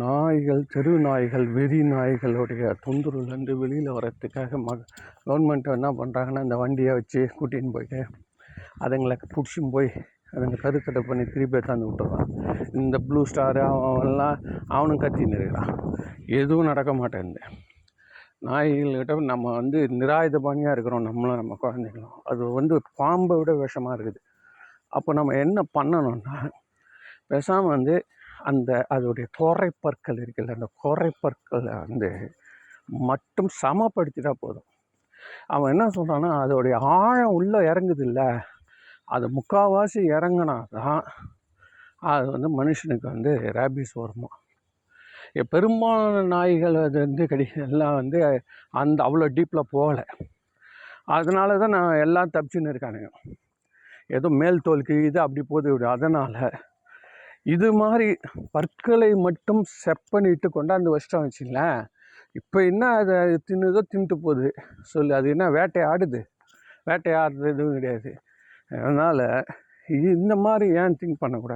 நாய்கள், தெரு நாய்கள், வெறி நாய்களுடைய தொந்தரவுலேருந்து வெளியில் வர்றதுக்காக கவர்மெண்ட் என்ன பண்ணுறாங்கன்னா, இந்த வண்டியை வச்சு கூட்டின்னு போயிட்டு அதுங்களை பிடிச்சின்னு போய் அதுங்க கருக்கடை பண்ணி திருப்பி எடுத்தாந்து விட்டுறான். இந்த ப்ளூ ஸ்டாரு அவன்லாம் அவனும் கத்தின்னு இருக்கிறான். எதுவும் நடக்க மாட்டேங்குது. நாய்கள்கிட்ட நம்ம நிராயுதபாணியாக இருக்கிறோம், நம்மளும் நம்ம குழந்தைங்களும். அது பாம்பை விட விஷமாக இருக்குது. அப்போ நம்ம என்ன பண்ணணும்னா, பேசாமல் அதோடைய கோரைப்பற்கள் இருக்குல்ல, அந்த கோரைப்பற்களை மட்டும் சமப்படுத்திட்டா போதும். அவன் என்ன சொல்கிறான்னா, அதோடைய ஆழம் உள்ளே இறங்குது இல்லை, அது முக்கால்வாசி இறங்கினா தான் அது மனுஷனுக்கு ரேபிஸ் வருமா. பெரும்பாலான நாய்கள் அது எல்லாம் அவ்வளோ டீப்பில் போகலை. அதனால தான் நான் எல்லாம் தப்பிச்சுன்னு இருக்கானுங்க. ஏதோ மேல் தோல் கிழிது அப்படி போது. அதனால் இது மாதிரி பற்களை மட்டும் செப்பனிட்டு கொண்டாந்து வச்சிட்டோம் வச்சுங்களேன், இப்போ என்ன அதை தின்னுதோ தின்ட்டு போகுது சொல்லு. அது என்ன வேட்டையாடுறது எதுவும் கிடையாது. அதனால் இந்த மாதிரி ஏன் திங்க் பண்ணக்கூடாது?